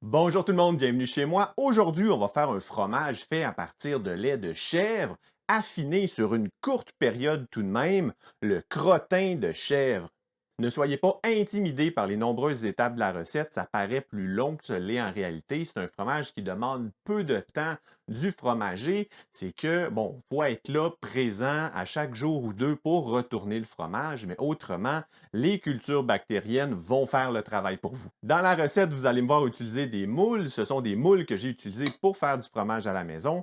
Bonjour tout le monde, bienvenue chez moi. Aujourd'hui, on va faire un fromage fait à partir de lait de chèvre, affiné sur une courte période tout de même, le crottin de chèvre. Ne soyez pas intimidés par les nombreuses étapes de la recette, ça paraît plus long que ce l'est en réalité. C'est un fromage qui demande peu de temps du fromager. C'est que, bon, il faut être là, présent à chaque jour ou deux pour retourner le fromage, mais autrement, les cultures bactériennes vont faire le travail pour vous. Dans la recette, vous allez me voir utiliser des moules. Ce sont des moules que j'ai utilisés pour faire du fromage à la maison,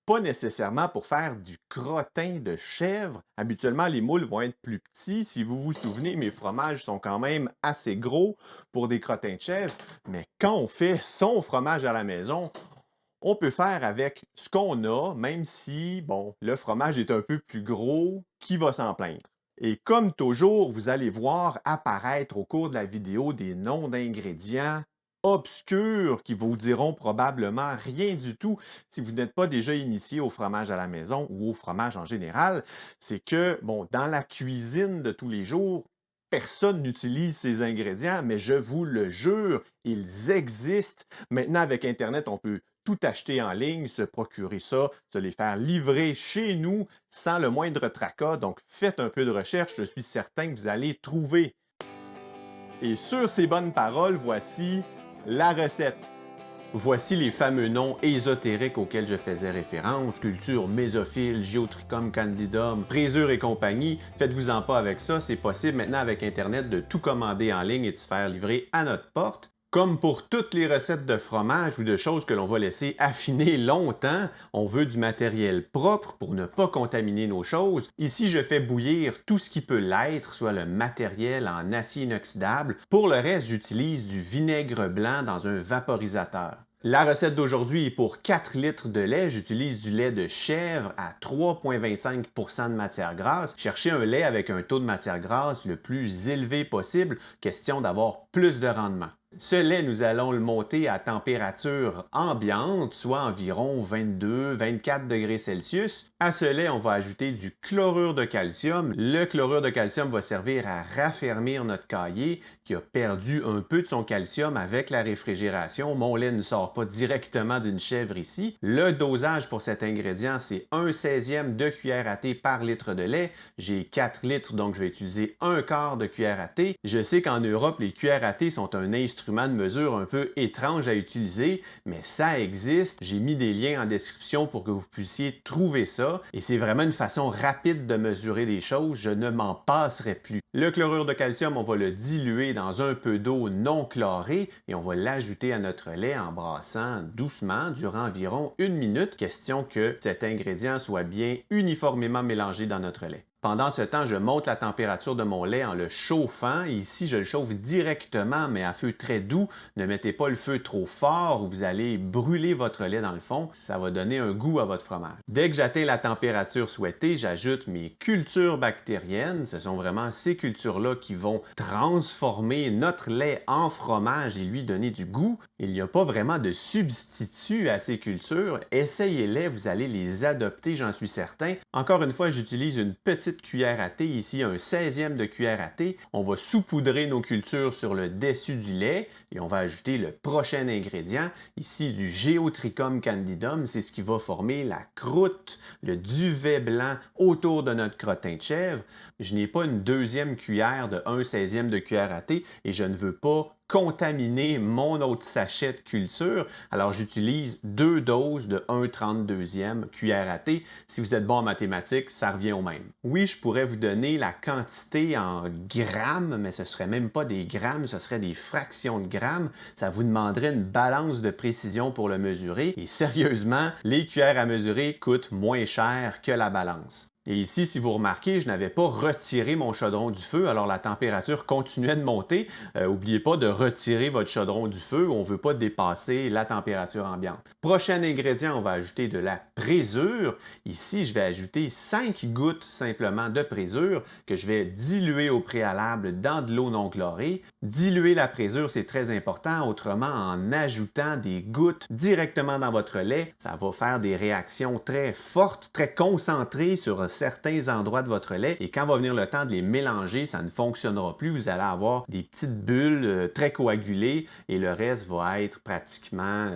pas nécessairement pour faire du crottin de chèvre. Habituellement, les moules vont être plus petits. Si vous vous souvenez, mes fromages sont quand même assez gros pour des crottins de chèvre. Mais quand on fait son fromage à la maison, on peut faire avec ce qu'on a, même si, bon, le fromage est un peu plus gros, qui va s'en plaindre? Et comme toujours, vous allez voir apparaître au cours de la vidéo des noms d'ingrédients obscurs qui vous diront probablement rien du tout si vous n'êtes pas déjà initié au fromage à la maison ou au fromage en général. C'est que, bon, dans la cuisine de tous les jours, personne n'utilise ces ingrédients, mais je vous le jure, ils existent. Maintenant, avec Internet, on peut tout acheter en ligne, se procurer ça, se les faire livrer chez nous sans le moindre tracas. Donc, faites un peu de recherche, je suis certain que vous allez trouver. Et sur ces bonnes paroles, voici la recette. Voici les fameux noms ésotériques auxquels je faisais référence, culture mésophile, Geotrichum candidum, présure et compagnie. Faites-vous-en pas avec ça, c'est possible maintenant avec Internet de tout commander en ligne et de se faire livrer à notre porte. Comme pour toutes les recettes de fromage ou de choses que l'on va laisser affiner longtemps, on veut du matériel propre pour ne pas contaminer nos choses. Ici, je fais bouillir tout ce qui peut l'être, soit le matériel en acier inoxydable. Pour le reste, j'utilise du vinaigre blanc dans un vaporisateur. La recette d'aujourd'hui est pour 4 litres de lait. J'utilise du lait de chèvre à 3,25 % de matière grasse. Cherchez un lait avec un taux de matière grasse le plus élevé possible, question d'avoir plus de rendement. Ce lait, nous allons le monter à température ambiante, soit environ 22-24 degrés Celsius. À ce lait, on va ajouter du chlorure de calcium. Le chlorure de calcium va servir à raffermir notre caillé qui a perdu un peu de son calcium avec la réfrigération. Mon lait ne sort pas directement d'une chèvre ici. Le dosage pour cet ingrédient, c'est 1/16e de cuillère à thé par litre de lait. J'ai 4 litres, donc je vais utiliser 1/4 de cuillère à thé. Je sais qu'en Europe, les cuillères à thé sont un instrument de mesure un peu étrange à utiliser, mais ça existe. J'ai mis des liens en description pour que vous puissiez trouver ça. Et c'est vraiment une façon rapide de mesurer les choses. Je ne m'en passerai plus. Le chlorure de calcium, on va le diluer dans un peu d'eau non chlorée et on va l'ajouter à notre lait en brassant doucement durant environ 1 minute, question que cet ingrédient soit bien uniformément mélangé dans notre lait. Pendant ce temps, je monte la température de mon lait en le chauffant. Ici, je le chauffe directement, mais à feu très doux. Ne mettez pas le feu trop fort ou vous allez brûler votre lait dans le fond. Ça va donner un goût à votre fromage. Dès que j'atteins la température souhaitée, j'ajoute mes cultures bactériennes. Ce sont vraiment ces cultures-là qui vont transformer notre lait en fromage et lui donner du goût. Il n'y a pas vraiment de substitut à ces cultures. Essayez-les, vous allez les adopter, j'en suis certain. Encore une fois, j'utilise une petite cuillère à thé, ici un 16e de cuillère à thé. On va saupoudrer nos cultures sur le dessus du lait et on va ajouter le prochain ingrédient, ici du Geotrichum candidum. C'est ce qui va former la croûte, le duvet blanc autour de notre crottin de chèvre. Je n'ai pas une deuxième cuillère de 1/16e de cuillère à thé et je ne veux pas contaminer mon autre sachet de culture. Alors, j'utilise 2 doses de 1/32e cuillère à thé. Si vous êtes bon en mathématiques, ça revient au même. Oui, je pourrais vous donner la quantité en grammes, mais ce ne serait même pas des grammes, ce serait des fractions de grammes. Ça vous demanderait une balance de précision pour le mesurer. Et sérieusement, les cuillères à mesurer coûtent moins cher que la balance. Et ici, si vous remarquez, je n'avais pas retiré mon chaudron du feu, alors la température continuait de monter. N'oubliez pas de retirer votre chaudron du feu, on ne veut pas dépasser la température ambiante. Prochain ingrédient, on va ajouter de la présure. Ici, je vais ajouter 5 gouttes simplement de présure que je vais diluer au préalable dans de l'eau non chlorée. Diluer la présure, c'est très important, autrement en ajoutant des gouttes directement dans votre lait, ça va faire des réactions très fortes, très concentrées sur certains endroits de votre lait et quand va venir le temps de les mélanger, ça ne fonctionnera plus. Vous allez avoir des petites bulles très coagulées et le reste va être pratiquement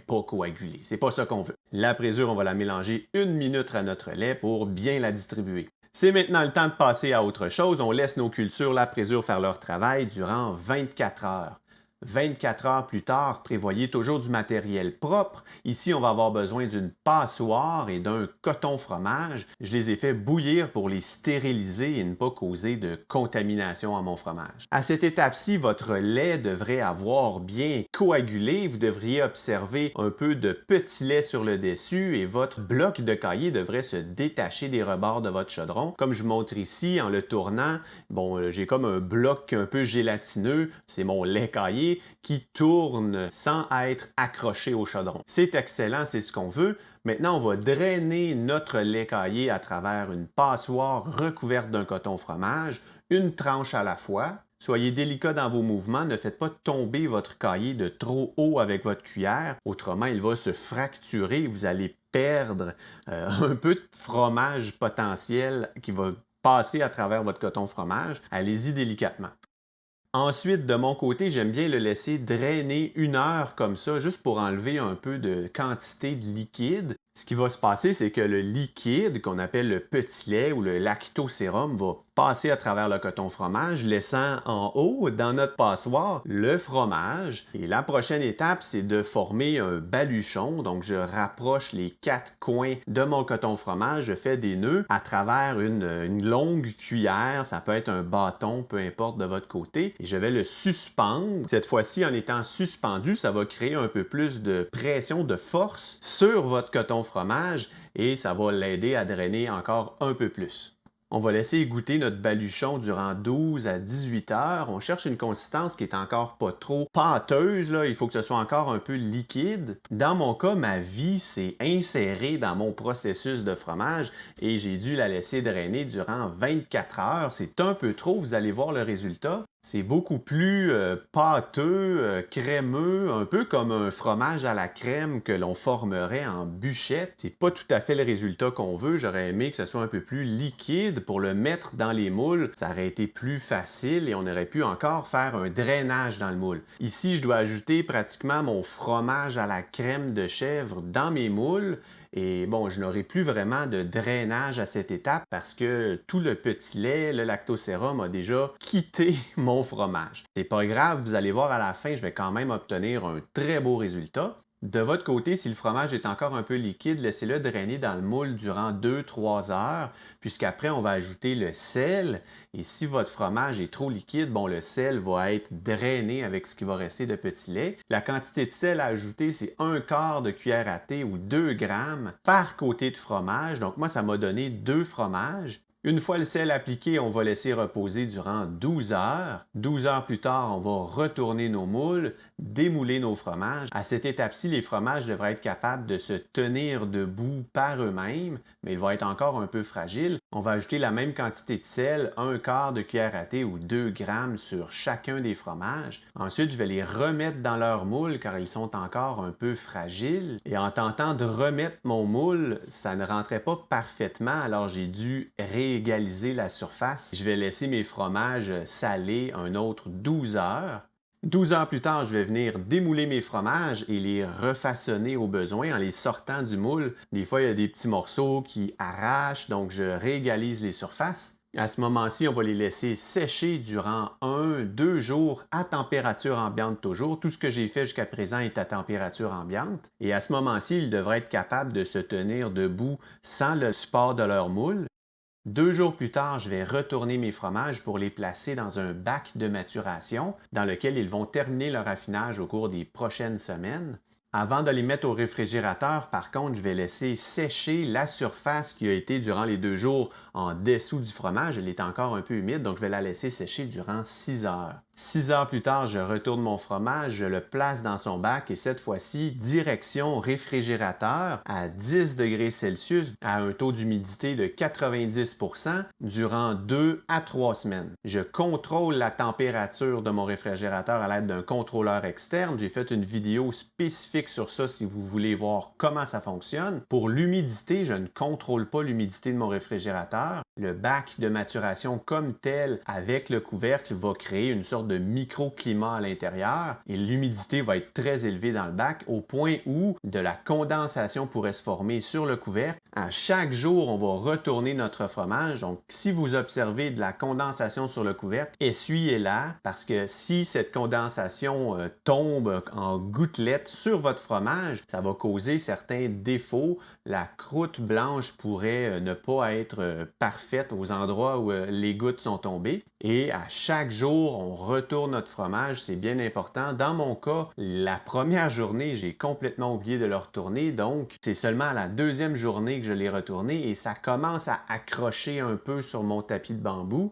pas coagulé. C'est pas ça qu'on veut. La présure, on va la mélanger 1 minute à notre lait pour bien la distribuer. C'est maintenant le temps de passer à autre chose. On laisse nos cultures, la présure, faire leur travail durant 24 heures. 24 heures plus tard, prévoyez toujours du matériel propre. Ici, on va avoir besoin d'une passoire et d'un coton fromage. Je les ai fait bouillir pour les stériliser et ne pas causer de contamination à mon fromage. À cette étape-ci, votre lait devrait avoir bien coagulé. Vous devriez observer un peu de petit lait sur le dessus et votre bloc de caillé devrait se détacher des rebords de votre chaudron. Comme je vous montre ici, en le tournant, j'ai comme un bloc un peu gélatineux. C'est mon lait caillé qui tourne sans être accroché au chaudron. C'est excellent, c'est ce qu'on veut. Maintenant, on va drainer notre lait caillé à travers une passoire recouverte d'un coton fromage, une tranche à la fois. Soyez délicat dans vos mouvements, ne faites pas tomber votre caillé de trop haut avec votre cuillère, autrement il va se fracturer, vous allez perdre un peu de fromage potentiel qui va passer à travers votre coton fromage. Allez-y délicatement. Ensuite, de mon côté, j'aime bien le laisser drainer 1 heure comme ça, juste pour enlever un peu de quantité de liquide. Ce qui va se passer, c'est que le liquide, qu'on appelle le petit lait ou le lactosérum, va passer à travers le coton fromage, laissant en haut, dans notre passoire, le fromage. Et la prochaine étape, c'est de former un baluchon. Donc, je rapproche les 4 coins de mon coton fromage, je fais des nœuds à travers une longue cuillère. Ça peut être un bâton, peu importe de votre côté. Et je vais le suspendre. Cette fois-ci, en étant suspendu, ça va créer un peu plus de pression, de force sur votre coton fromage et ça va l'aider à drainer encore un peu plus. On va laisser égoutter notre baluchon durant 12 à 18 heures. On cherche une consistance qui est encore pas trop pâteuse, là. Il faut que ce soit encore un peu liquide. Dans mon cas, ma vie s'est insérée dans mon processus de fromage et j'ai dû la laisser drainer durant 24 heures. C'est un peu trop, vous allez voir le résultat. C'est beaucoup plus pâteux, crémeux, un peu comme un fromage à la crème que l'on formerait en bûchette. C'est pas tout à fait le résultat qu'on veut. J'aurais aimé que ce soit un peu plus liquide pour le mettre dans les moules. Ça aurait été plus facile et on aurait pu encore faire un drainage dans le moule. Ici, je dois ajouter pratiquement mon fromage à la crème de chèvre dans mes moules. Et je n'aurai plus vraiment de drainage à cette étape parce que tout le petit lait, le lactosérum a déjà quitté mon fromage. C'est pas grave, vous allez voir à la fin, je vais quand même obtenir un très beau résultat. De votre côté, si le fromage est encore un peu liquide, laissez-le drainer dans le moule durant 2-3 heures, puisqu'après, on va ajouter le sel. Et si votre fromage est trop liquide, le sel va être drainé avec ce qui va rester de petit lait. La quantité de sel à ajouter, c'est 1/4 de cuillère à thé ou 2 grammes par côté de fromage. Donc moi, ça m'a donné 2 fromages. Une fois le sel appliqué, on va laisser reposer durant 12 heures. 12 heures plus tard, on va retourner nos moules, démouler nos fromages. À cette étape-ci, les fromages devraient être capables de se tenir debout par eux-mêmes, mais ils vont être encore un peu fragiles. On va ajouter la même quantité de sel, 1/4 de cuillère à thé ou 2 grammes sur chacun des fromages. Ensuite, je vais les remettre dans leur moule car ils sont encore un peu fragiles. Et en tentant de remettre mon moule, ça ne rentrait pas parfaitement, alors j'ai dû égaliser la surface. Je vais laisser mes fromages saler un autre 12 heures. 12 heures plus tard, je vais venir démouler mes fromages et les refaçonner au besoin en les sortant du moule. Des fois, il y a des petits morceaux qui arrachent, donc je réégalise les surfaces. À ce moment-ci, on va les laisser sécher durant 1-2 jours à température ambiante toujours. Tout ce que j'ai fait jusqu'à présent est à température ambiante. Et à ce moment-ci, ils devraient être capables de se tenir debout sans le support de leur moule. 2 jours plus tard, je vais retourner mes fromages pour les placer dans un bac de maturation dans lequel ils vont terminer leur affinage au cours des prochaines semaines. Avant de les mettre au réfrigérateur, par contre, je vais laisser sécher la surface qui a été durant les 2 jours en dessous du fromage. Elle est encore un peu humide, donc je vais la laisser sécher durant 6 heures. 6 heures plus tard, je retourne mon fromage, je le place dans son bac et cette fois-ci, direction réfrigérateur à 10 degrés Celsius à un taux d'humidité de 90 durant 2 à 3 semaines. Je contrôle la température de mon réfrigérateur à l'aide d'un contrôleur externe. J'ai fait une vidéo spécifique sur ça si vous voulez voir comment ça fonctionne. Pour l'humidité, je ne contrôle pas l'humidité de mon réfrigérateur. Le bac de maturation comme tel avec le couvercle va créer une sorte de microclimat à l'intérieur et l'humidité va être très élevée dans le bac au point où de la condensation pourrait se former sur le couvercle. À chaque jour, on va retourner notre fromage. Donc, si vous observez de la condensation sur le couvercle, essuyez-la parce que si cette condensation tombe en gouttelettes sur votre fromage, ça va causer certains défauts. La croûte blanche pourrait ne pas être parfaite aux endroits où les gouttes sont tombées. Et à chaque jour, on retourne notre fromage, c'est bien important. Dans mon cas, la première journée, j'ai complètement oublié de le retourner, donc c'est seulement à la deuxième journée que je l'ai retourné et ça commence à accrocher un peu sur mon tapis de bambou.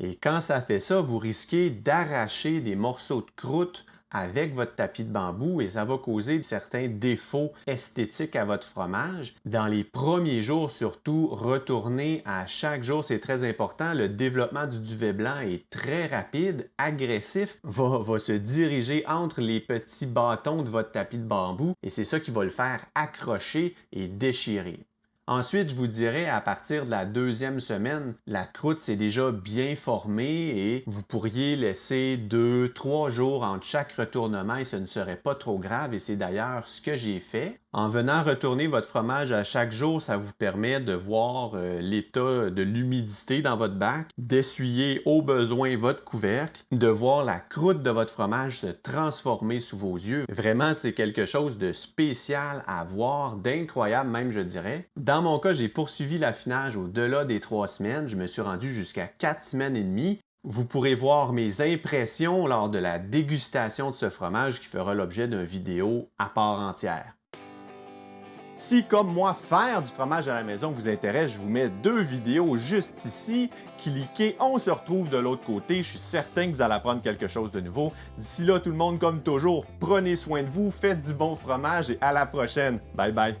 Et quand ça fait ça, vous risquez d'arracher des morceaux de croûte avec votre tapis de bambou et ça va causer certains défauts esthétiques à votre fromage. Dans les premiers jours, surtout, retournez à chaque jour, c'est très important. Le développement du duvet blanc est très rapide, agressif, va se diriger entre les petits bâtons de votre tapis de bambou et c'est ça qui va le faire accrocher et déchirer. Ensuite, je vous dirais, à partir de la deuxième semaine, la croûte s'est déjà bien formée et vous pourriez laisser 2-3 jours entre chaque retournement et ce ne serait pas trop grave et c'est d'ailleurs ce que j'ai fait. En venant retourner votre fromage à chaque jour, ça vous permet de voir l'état de l'humidité dans votre bac, d'essuyer au besoin votre couvercle, de voir la croûte de votre fromage se transformer sous vos yeux. Vraiment, c'est quelque chose de spécial à voir, d'incroyable même, je dirais. Dans mon cas, j'ai poursuivi l'affinage au-delà des 3 semaines. Je me suis rendu jusqu'à 4 semaines et demie. Vous pourrez voir mes impressions lors de la dégustation de ce fromage qui fera l'objet d'une vidéo à part entière. Si, comme moi, faire du fromage à la maison vous intéresse, je vous mets 2 vidéos juste ici. Cliquez, on se retrouve de l'autre côté. Je suis certain que vous allez apprendre quelque chose de nouveau. D'ici là, tout le monde, comme toujours, prenez soin de vous, faites du bon fromage et à la prochaine. Bye bye!